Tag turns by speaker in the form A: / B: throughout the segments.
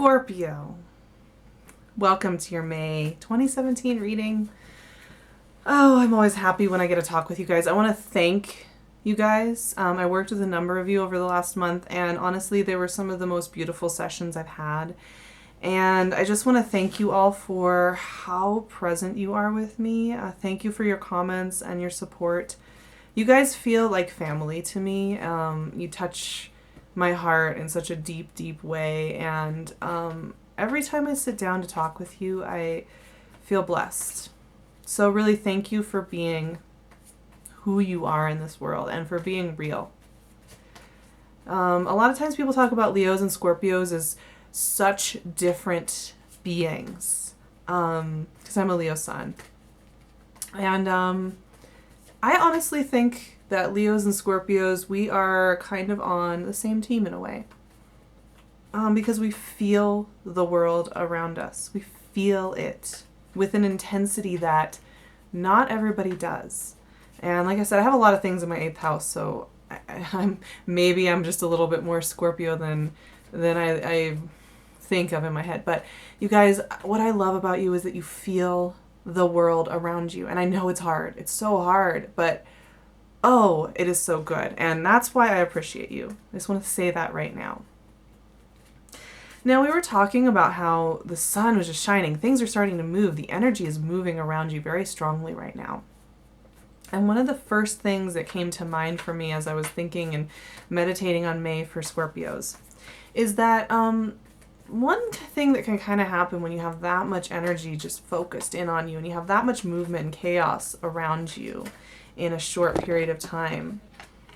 A: Scorpio, welcome to your May 2017 reading. Oh, I'm always happy when I get to talk with you guys. I want to thank you guys. I worked with a number of you over the last month, and honestly, they were some of the most beautiful sessions I've had. And I just want to thank you all for how present you are with me. Thank you for your comments and your support. You guys feel like family to me. You touch my heart in such a deep, deep way. And every time I sit down to talk with you, I feel blessed. So really thank you for being who you are in this world and for being real. A lot of times people talk about Leos and Scorpios as such different beings, because I'm a Leo sun. And I honestly think that Leos and Scorpios, we are kind of on the same team in a way. Because we feel the world around us. We feel it with an intensity that not everybody does. And like I said, I have a lot of things in my 8th house, so I'm just a little bit more Scorpio than I think of in my head. But you guys, what I love about you is that you feel the world around you. And I know it's hard. It's so hard, but oh, it is so good. And that's why I appreciate you. I just want to say that right now. Now, we were talking about how the sun was just shining. Things are starting to move. The energy is moving around you very strongly right now. And one of the first things that came to mind for me as I was thinking and meditating on May for Scorpios is that one thing that can kind of happen when you have that much energy just focused in on you and you have that much movement and chaos around you in a short period of time,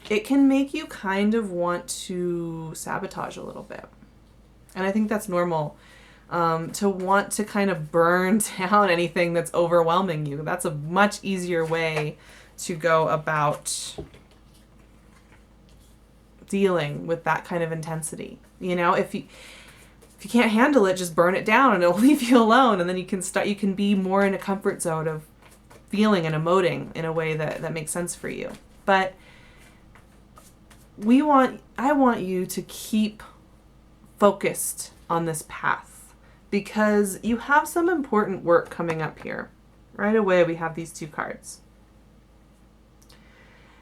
A: it can make you kind of want to sabotage a little bit. And I think that's normal, to want to kind of burn down anything that's overwhelming you. That's a much easier way to go about dealing with that kind of intensity. You know, if you can't handle it, just burn it down and it'll leave you alone. And then you can be more in a comfort zone of feeling and emoting in a way that makes sense for you. But I want you to keep focused on this path because you have some important work coming up here. Right away, we have these 2 cards.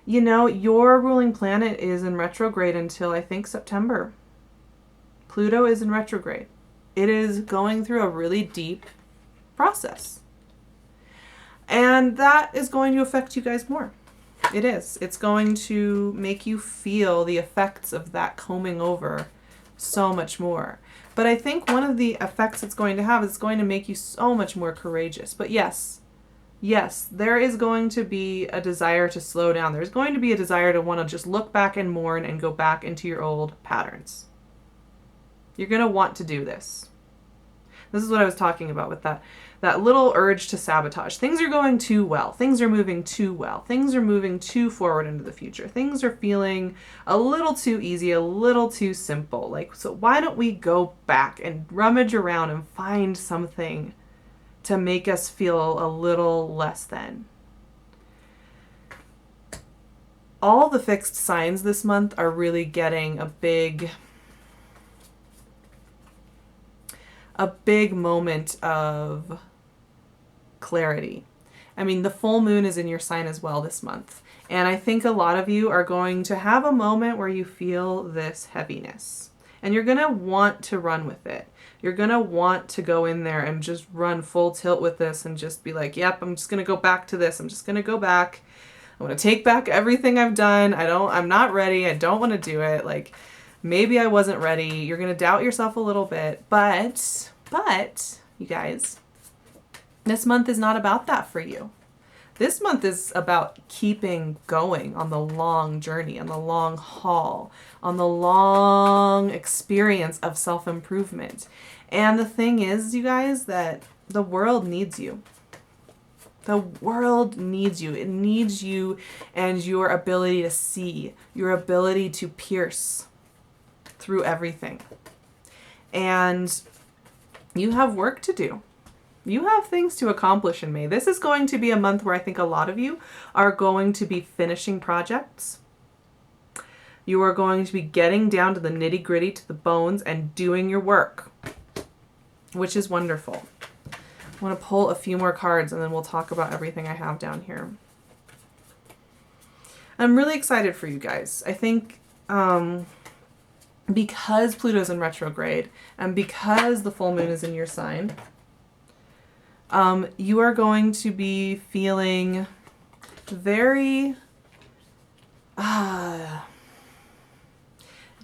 A: You know, your ruling planet is in retrograde until I think September. Pluto is in retrograde. It is going through a really deep process. And that is going to affect you guys more. It is. It's going to make you feel the effects of that combing over so much more. But I think one of the effects it's going to have is it's going to make you so much more courageous. But yes, there is going to be a desire to slow down. There's going to be a desire to want to just look back and mourn and go back into your old patterns. You're going to want to do this. This is what I was talking about with that little urge to sabotage. Things are going too well. Things are moving too well. Things are moving too forward into the future. Things are feeling a little too easy, a little too simple. Like, so why don't we go back and rummage around and find something to make us feel a little less than? All the fixed signs this month are really getting a big moment of clarity. I mean, the full moon is in your sign as well this month. And I think a lot of you are going to have a moment where you feel this heaviness. And you're going to want to run with it. You're going to want to go in there and just run full tilt with this and just be like, yep, I'm just going to go back to this. I'm just going to go back. I want to take back everything I've done. I'm not ready. I don't want to do it. Like, maybe I wasn't ready. You're going to doubt yourself a little bit. But, you guys, this month is not about that for you. This month is about keeping going on the long journey, on the long haul, on the long experience of self-improvement. And the thing is, you guys, that the world needs you. The world needs you. It needs you and your ability to see, your ability to pierce through everything. And you have work to do. You have things to accomplish in May. This is going to be a month where I think a lot of you are going to be finishing projects. You are going to be getting down to the nitty-gritty, to the bones, and doing your work. which is wonderful. I want to pull a few more cards and then we'll talk about everything I have down here. I'm really excited for you guys. I think because Pluto's in retrograde and because the full moon is in your sign, you are going to be feeling very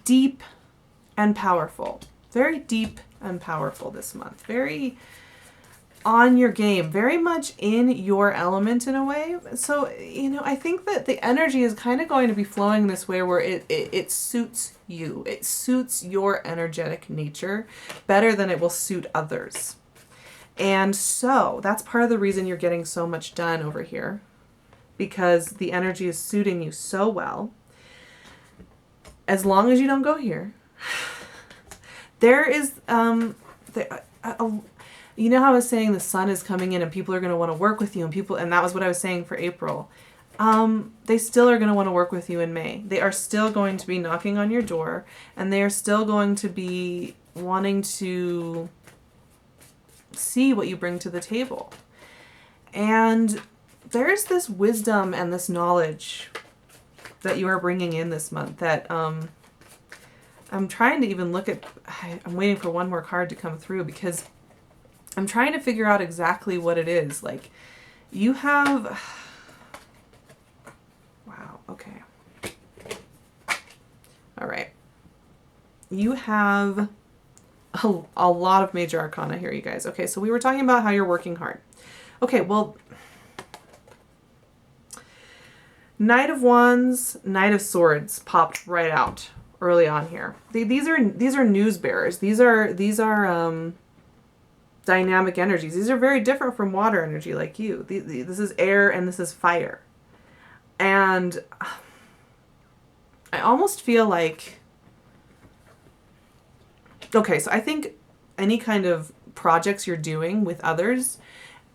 A: deep and powerful. Very deep and powerful this month. Very on your game, very much in your element in a way. So, you know, I think that the energy is kind of going to be flowing this way where it suits you. It suits your energetic nature better than it will suit others. And so that's part of the reason you're getting so much done over here, because the energy is suiting you so well. As long as you don't go here, there is, you know how I was saying the sun is coming in and people are going to want to work with you and that was what I was saying for April. They still are going to want to work with you in May. They are still going to be knocking on your door and they are still going to be wanting to see what you bring to the table. And there's this wisdom and this knowledge that you are bringing in this month that I'm trying to even look at. I'm waiting for one more card to come through because I'm trying to figure out exactly what it is. Like, you have... Wow, okay. All right. You have a lot of major arcana here, you guys. Okay, so we were talking about how you're working hard. Okay, well... Knight of Wands, Knight of Swords popped right out early on here. These are news bearers. These are dynamic energies. These are very different from water energy like you. This is air and this is fire. And I almost feel like, okay, so I think any kind of projects you're doing with others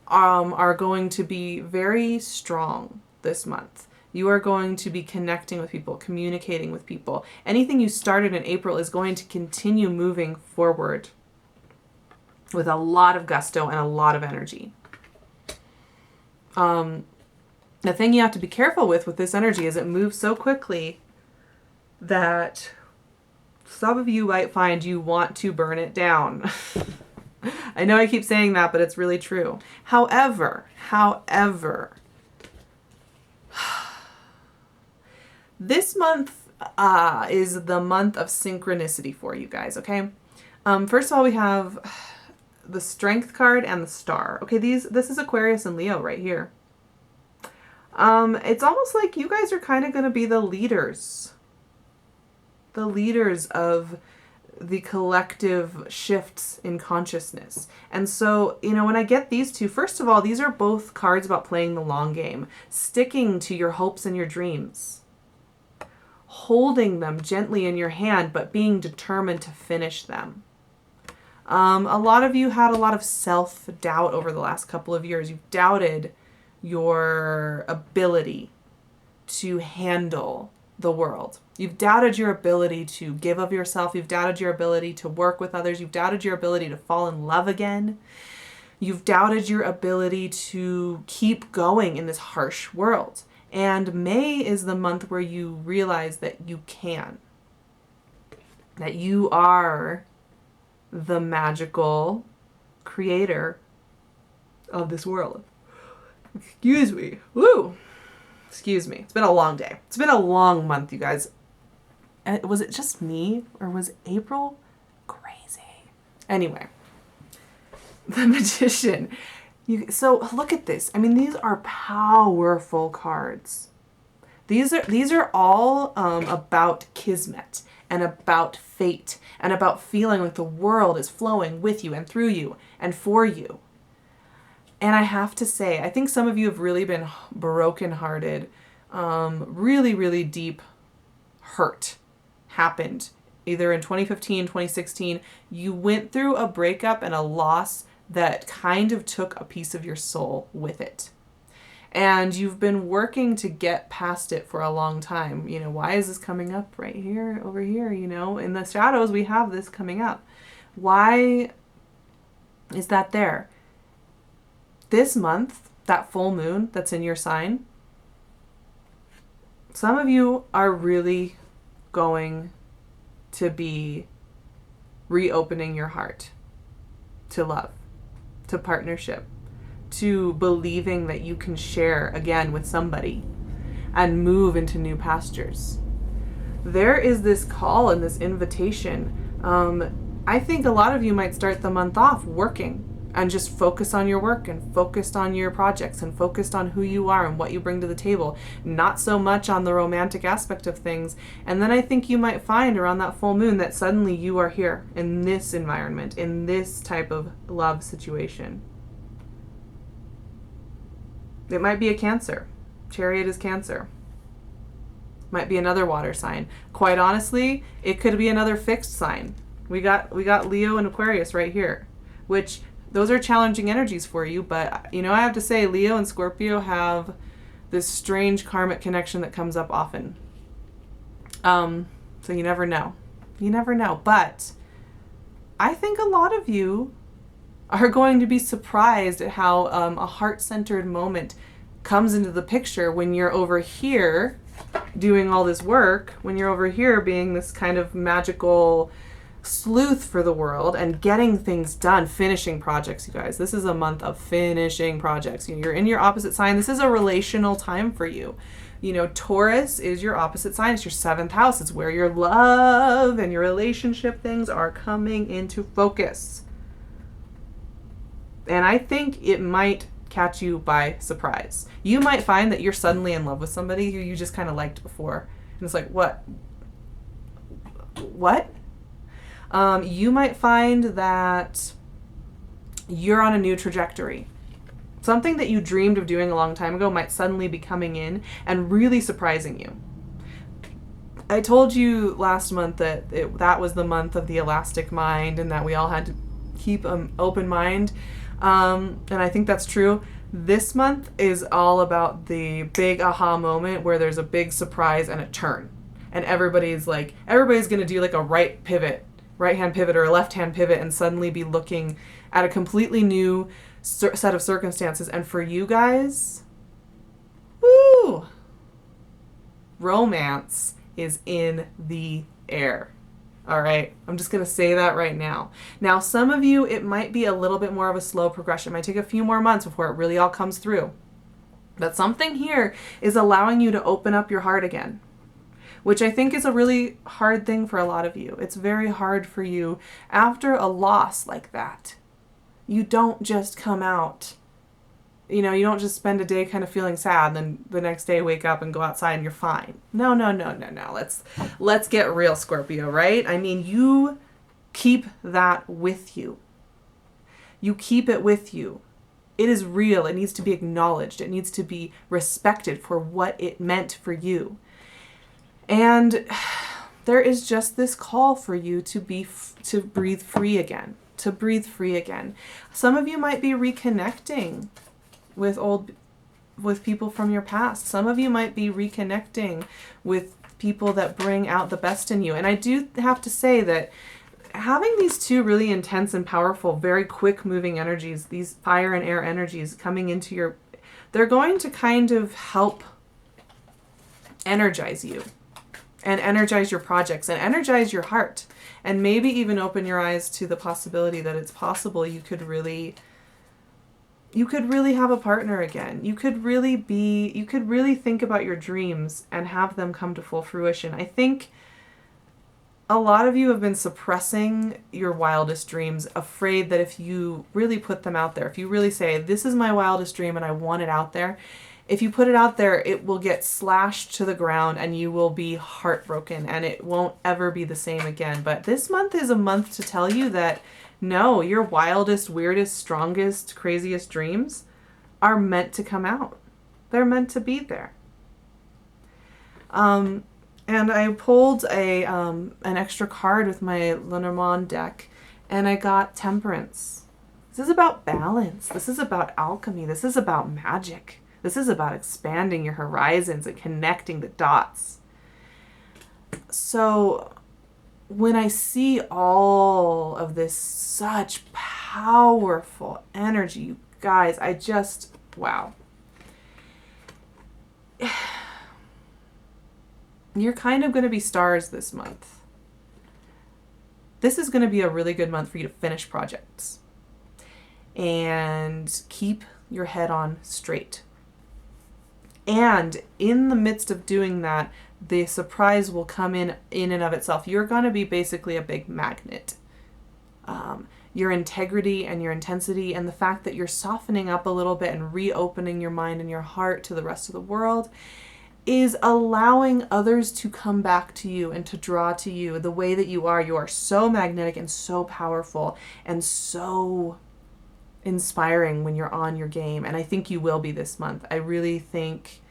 A: are going to be very strong this month. You are going to be connecting with people, communicating with people. Anything you started in April is going to continue moving forward with a lot of gusto and a lot of energy. The thing you have to be careful with this energy is it moves so quickly that some of you might find you want to burn it down. I know I keep saying that, but it's really true. However, this month is the month of synchronicity for you guys, okay? First of all, we have the Strength card and the Star. Okay, this is Aquarius and Leo right here. It's almost like you guys are kind of going to be the leaders of the collective shifts in consciousness. And so, you know, when I get these two, first of all, these are both cards about playing the long game, sticking to your hopes and your dreams, holding them gently in your hand, but being determined to finish them. A lot of you had a lot of self-doubt over the last couple of years. You've doubted your ability to handle the world. You've doubted your ability to give of yourself. You've doubted your ability to work with others. You've doubted your ability to fall in love again. You've doubted your ability to keep going in this harsh world. And May is the month where you realize that you can. That you are the magical creator of this world. Excuse me. Woo! Excuse me. It's been a long day. It's been a long month, you guys. Was it just me? Or was April crazy? Anyway. The Magician. So look at this. I mean, these are powerful cards. These are all about kismet and about fate and about feeling like the world is flowing with you and through you and for you. And I have to say, I think some of you have really been brokenhearted. Really, really deep hurt happened either in 2015, 2016. You went through a breakup and a loss that kind of took a piece of your soul with it. And you've been working to get past it for a long time. You know, why is this coming up right here, over here? You know, in the shadows, we have this coming up. Why is that there. This month, that full moon that's in your sign, some of you are really going to be reopening your heart to love, to partnership, to believing that you can share again with somebody and move into new pastures. There is this call and this invitation. I think a lot of you might start the month off working and just focus on your work and focused on your projects and focused on who you are and what you bring to the table, not so much on the romantic aspect of things. And then I think you might find around that full moon that suddenly you are here in this environment, in this type of love situation. It might be a Cancer. Chariot is Cancer. Might be another water sign. Quite honestly, it could be another fixed sign. We got Leo and Aquarius right here, which those are challenging energies for you, but I have to say Leo and Scorpio have this strange karmic connection that comes up often. So you never know. You never know. But I think a lot of you are going to be surprised at how a heart-centered moment comes into the picture when you're over here doing all this work, when you're over here being this kind of magical sleuth for the world and getting things done, finishing projects, you guys. This is a month of finishing projects. You're in your opposite sign. This is a relational time for you. Taurus is your opposite sign. It's your 7th house. It's where your love and your relationship things are coming into focus. And I think it might catch you by surprise. You might find that you're suddenly in love with somebody who you just kind of liked before. And it's like, what? You might find that you're on a new trajectory. Something that you dreamed of doing a long time ago might suddenly be coming in and really surprising you. I told you last month that that was the month of the elastic mind and that we all had to keep an open mind. And I think that's true. This month is all about the big aha moment where there's a big surprise and a turn. And everybody's going to do like a right-hand pivot or a left-hand pivot and suddenly be looking at a completely new set of circumstances. And for you guys, woo, romance is in the air. All right, I'm just going to say that right now. Now, some of you, it might be a little bit more of a slow progression. It might take a few more months before it really all comes through. But something here is allowing you to open up your heart again, which I think is a really hard thing for a lot of you. It's very hard for you after a loss like that. You don't just come out, you don't just spend a day kind of feeling sad and then the next day wake up and go outside and you're fine. No. Let's get real, Scorpio, right? I mean, you keep that with you. You keep it with you. It is real. It needs to be acknowledged. It needs to be respected for what it meant for you. And there is just this call for you to breathe free again, Some of you might be reconnecting with people from your past. Some of you might be reconnecting with people that bring out the best in you. And I do have to say that having these two really intense and powerful, very quick moving energies, these fire and air energies coming into they're going to kind of help energize you and energize your projects and energize your heart and maybe even open your eyes to the possibility that it's possible you could really have a partner again. You could really think about your dreams and have them come to full fruition. I think a lot of you have been suppressing your wildest dreams, afraid that if you really put them out there, if you really say, this is my wildest dream and I want it out there, if you put it out there, it will get slashed to the ground and you will be heartbroken and it won't ever be the same again. But this month is a month to tell you that no, your wildest, weirdest, strongest, craziest dreams are meant to come out. They're meant to be there. And I pulled an extra card with my Lenormand deck, and I got Temperance. This is about balance. This is about alchemy. This is about magic. This is about expanding your horizons and connecting the dots. So when I see all of this such powerful energy, you guys. Wow. You're kind of going to be stars this month. This is going to be a really good month for you to finish projects and keep your head on straight. And in the midst of doing that, the surprise will come in and of itself. You're going to be basically a big magnet. Your integrity and your intensity and the fact that you're softening up a little bit and reopening your mind and your heart to the rest of the world is allowing others to come back to you and to draw to you the way that you are. You are so magnetic and so powerful and so inspiring when you're on your game. And I think you will be this month. I really think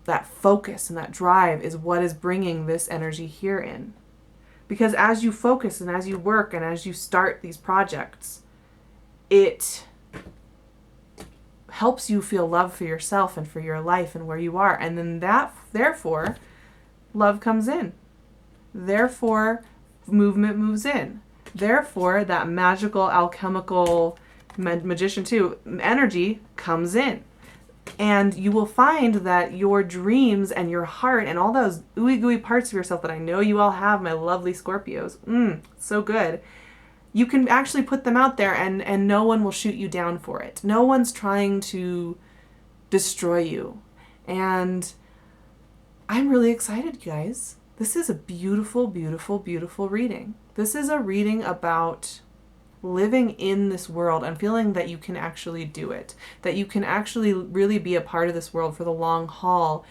A: that focus and that drive is what is bringing this energy here in. Because as you focus and as you work and as you start these projects, it helps you feel love for yourself and for your life and where you are. And then therefore, love comes in. Therefore, movement moves in. Therefore, that magical, alchemical, magician too, energy comes in. And you will find that your dreams and your heart and all those ooey gooey parts of yourself that I know you all have, my lovely Scorpios, so good. You can actually put them out there and no one will shoot you down for it. No one's trying to destroy you. And I'm really excited, guys. This is a beautiful, beautiful, beautiful reading. This is a reading about living in this world and feeling that you can actually do it, that you can actually really be a part of this world for the long haul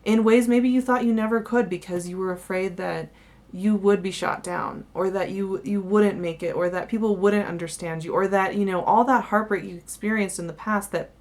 A: in ways maybe you thought you never could because you were afraid that you would be shot down or that you wouldn't make it or that people wouldn't understand you or that, all that heartbreak you experienced in the past, that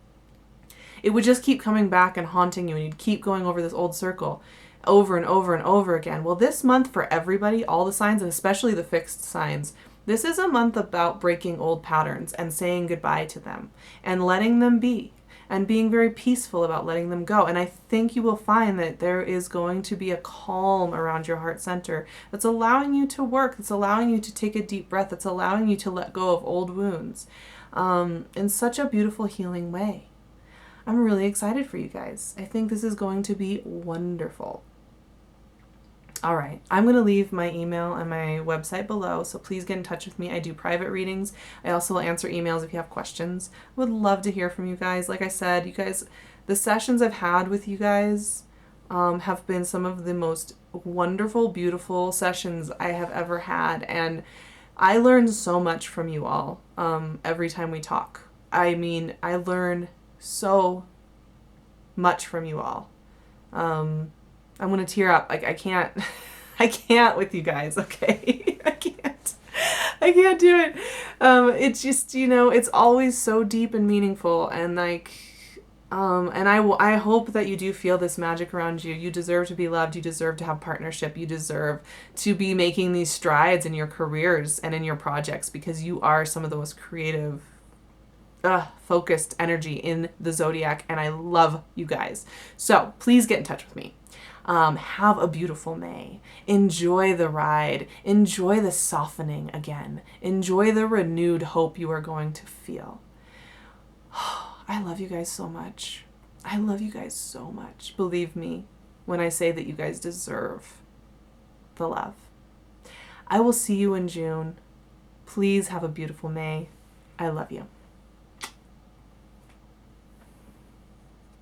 A: it would just keep coming back and haunting you and you'd keep going over this old circle over and over and over again. Well, this month for everybody, all the signs and especially the fixed signs, this is a month about breaking old patterns and saying goodbye to them and letting them be and being very peaceful about letting them go. And I think you will find that there is going to be a calm around your heart center that's allowing you to work, that's allowing you to take a deep breath, that's allowing you to let go of old wounds in such a beautiful, healing way. I'm really excited for you guys. I think this is going to be wonderful. All right, I'm going to leave my email and my website below, so please get in touch with me. I do private readings. I also will answer emails if you have questions. I would love to hear from you guys. Like I said, you guys, the sessions I've had with you guys have been some of the most wonderful, beautiful sessions I have ever had, and I learn so much from you all every time we talk. I mean, I learn so much from you all. I'm going to tear up. Like, I can't with you guys. Okay. I can't do it. It's just, it's always so deep and meaningful. And and I hope that you do feel this magic around you. You deserve to be loved. You deserve to have partnership. You deserve to be making these strides in your careers and in your projects because you are some of the most creative, focused energy in the zodiac. And I love you guys. So please get in touch with me. Have a beautiful May. Enjoy the ride. Enjoy the softening again. Enjoy the renewed hope you are going to feel. I love you guys so much. I love you guys so much. Believe me when I say that you guys deserve the love. I will see you in June. Please have a beautiful May. I love you.